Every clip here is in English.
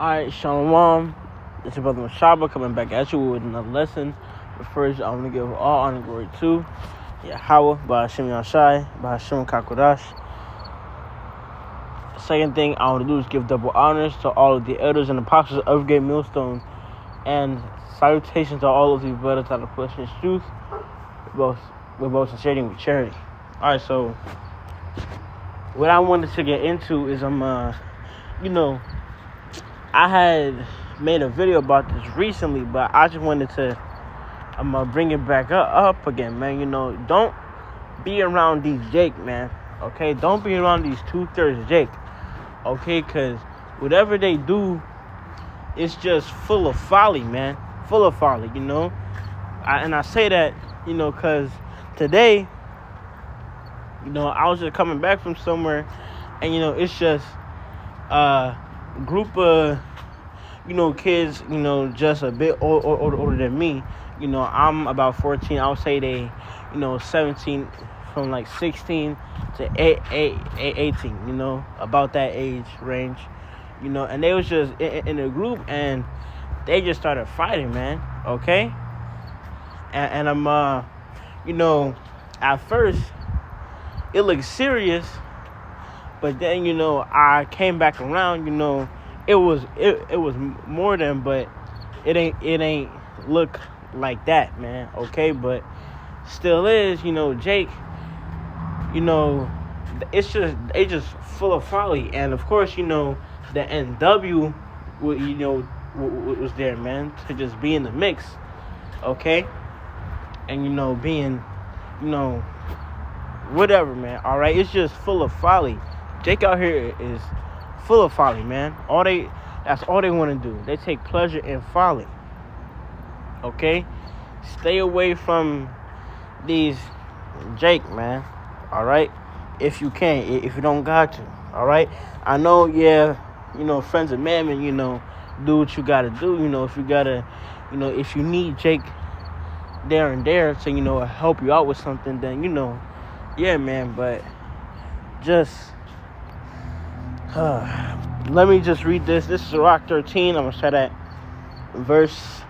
Alright, Shalom. It's your brother Mashaba coming back at you with another lesson. But first, I want to give all honor and glory to Yahweh, Ba'ashem Yashai, Ba'ashem Kakodash. Second thing I want to do is give double honors to all of the elders and apostles of Great Millstone, and salutations to all of the brothers that are pushing truth with both sincerity and with charity. Alright, so what I wanted to get into is I had made a video about this recently, but I just wanted to bring it back up again, man. Don't be around these Jake, man. Okay, don't be around these 2/3 Jake. Okay, because whatever they do, it's just full of folly, man. Full of folly, and I say that, because today, I was just coming back from somewhere, and it's just group of kids, just a bit older than me. I'm about 14. I would say they 17, from like 16 to 18, about that age range, and they was just in a group, and they just started fighting, man. Okay, and I'm at first it looked serious, but then I came back around. It was more than, but it ain't look like that, man. Okay, but still is, Jake. It's just full of folly, and of course, the NW, was there, man, to just be in the mix. Okay, and being, whatever, man. All right, it's just full of folly. Jake out here is full of folly, man. That's all they want to do. They take pleasure in folly. Okay? Stay away from these Jake, man. All right? If you can, if you don't got to. All right? I know, friends of Mammon, do what you got to do. If you got to, if you need Jake there and there to, help you out with something, then, yeah, man, but just let me just read this. This is Sirach 13. I'm going to start at verse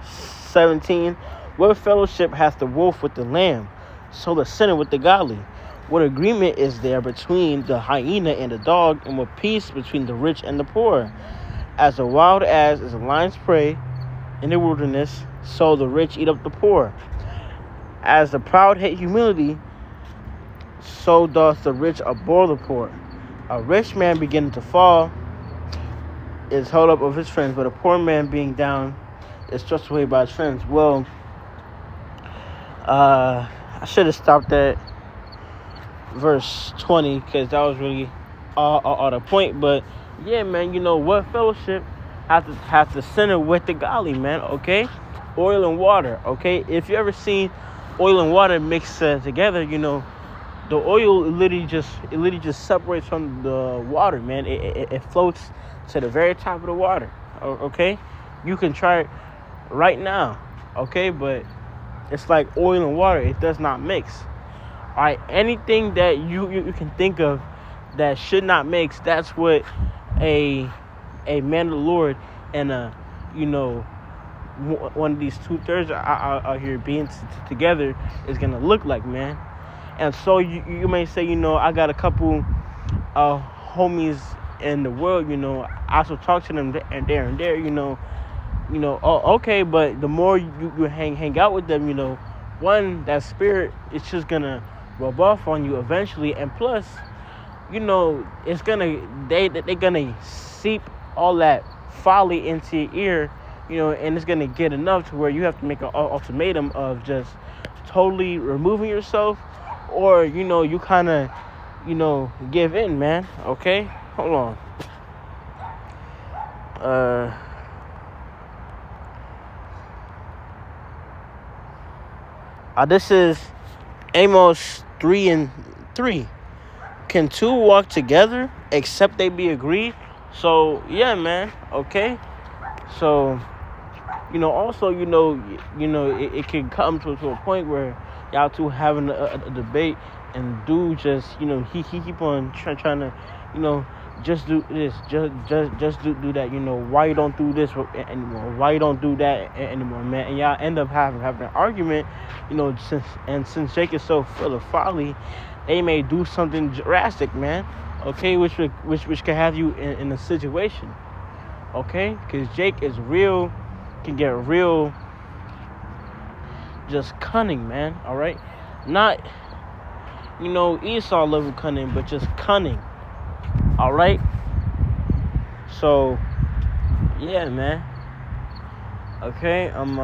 17. What fellowship hath the wolf with the lamb? So the sinner with the godly. What agreement is there between the hyena and the dog? And what peace between the rich and the poor? As a wild ass is a lion's prey in the wilderness, so the rich eat up the poor. As the proud hate humility, so doth the rich abhor the poor. A rich man beginning to fall is held up of his friends, but a poor man being down is thrust away by his friends. Well, I should have stopped at verse 20, because that was really all the point. But yeah, man, what fellowship has the sinner with the godly, man? Okay, oil and water. Okay, if you ever seen oil and water mixed together, the oil literally just separates from the water, man. It floats to the very top of the water. Okay, you can try it right now. Okay, but it's like oil and water. It does not mix. All right, anything that you can think of that should not mix, that's what a man of the Lord and one of these 2/3 out here being together is gonna look like, man. And so you may say, I got a couple homies in the world, I also talk to them there, okay, but the more you hang out with them, one, that spirit is just gonna rub off on you eventually, and plus, it's they're gonna seep all that folly into your ear, and it's gonna get enough to where you have to make an ultimatum of just totally removing yourself, or you kind of give in, man. Okay, hold on. This is Amos 3:3. Can two walk together except they be agreed? So yeah, man. Okay, so also it can come to a point where y'all two having a debate, and dude just he keep on trying to just do this, just do that. Why you don't do this anymore? Why you don't do that anymore, man? And y'all end up having an argument, since Jake is so full of folly, they may do something drastic, man. Okay, which can have you in a situation. Okay, because Jake is real, can get real, just cunning, man. All right, not Esau level cunning, but just cunning. All right. So, yeah, man. Okay. And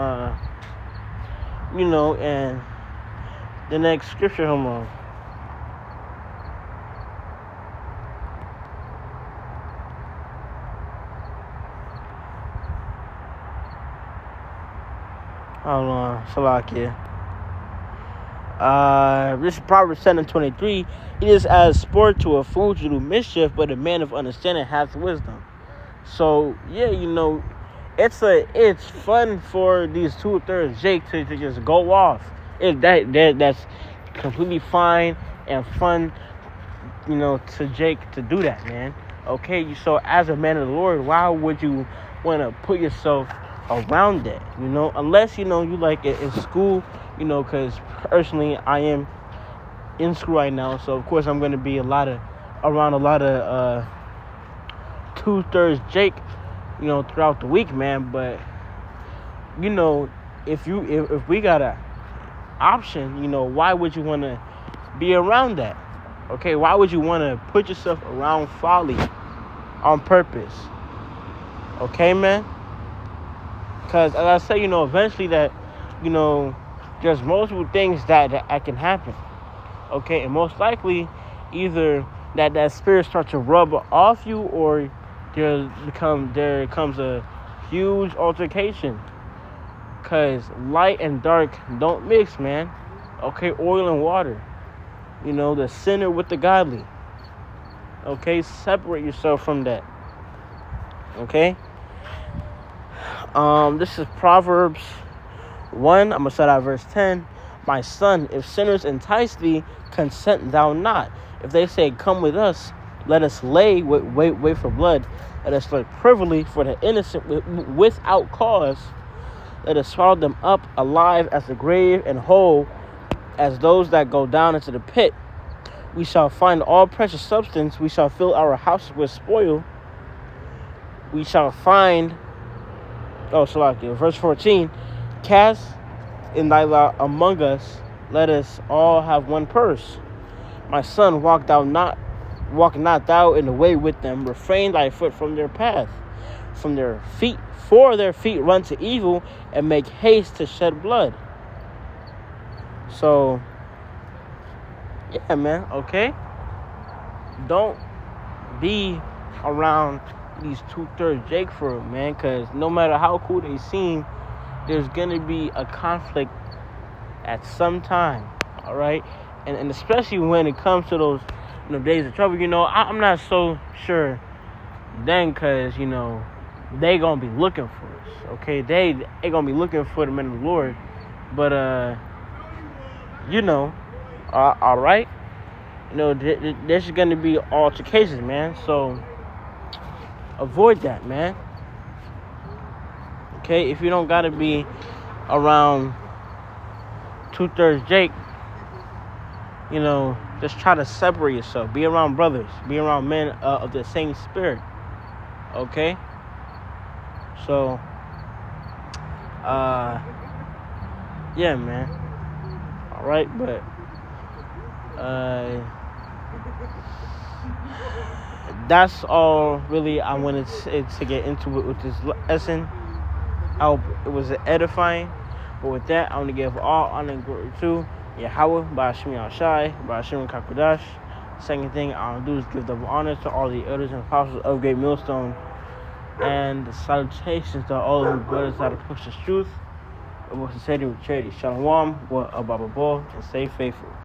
the next scripture, hold on. Hold on, Salakia. This is Proverbs 7:23. It is as sport to a fool to do mischief, but a man of understanding hath wisdom. So yeah, it's fun for these 2/3 Jake to just go off. That's completely fine and fun, to Jake to do that, man. Okay, so as a man of the Lord, why would you want to put yourself around that? Unless you like it in school, because personally I am in school right now, so of course I'm going to be around a lot of 2/3 Jake, throughout the week, man. But if we got a option, why would you want to be around that? Okay, why would you want to put yourself around folly on purpose? Okay, man. Because as I say, eventually that, there's multiple things that can happen. Okay, and most likely either that spirit starts to rub off you, or there comes a huge altercation. Because light and dark don't mix, man. Okay, oil and water. The sinner with the godly. Okay, separate yourself from that. Okay. This is Proverbs 1. I'm going to start at verse 10. My son, if sinners entice thee, consent thou not. If they say, come with us, let us wait for blood. Let us look privily for the innocent without cause. Let us swallow them up alive as the grave, and whole as those that go down into the pit. We shall find all precious substance. We shall fill our houses with spoil. We shall find... verse 14. Cast in thy lot among us. Let us all have one purse. My son, walk not thou in the way with them. Refrain thy foot from their path. For their feet run to evil, and make haste to shed blood. So, yeah, man. Okay. Don't be around these 2/3 Jake for it, man, because no matter how cool they seem, there's gonna be a conflict at some time. All right, and especially when it comes to those days of trouble. I'm not so sure then, because they gonna be looking for us. Okay, they gonna be looking for the men of the Lord, but all right, there's gonna be altercations, man. So avoid that, man. Okay, if you don't gotta be around 2/3 Jake, just try to separate yourself. Be around brothers. Be around men of the same spirit. Okay. So, yeah, man. All right, but that's all really I wanted to get into it with this lesson. I hope it was edifying. But with that, I want to give all honor and glory to Yahweh, Ba'ashim Yahshai, Ba'ashim Kakodash. Second thing I want to do is give double honor to all the elders and apostles of Great Millstone, and salutations to all of the brothers that have pushed the truth. It was sincerely with charity. Shalom, wa abababo, and stay faithful.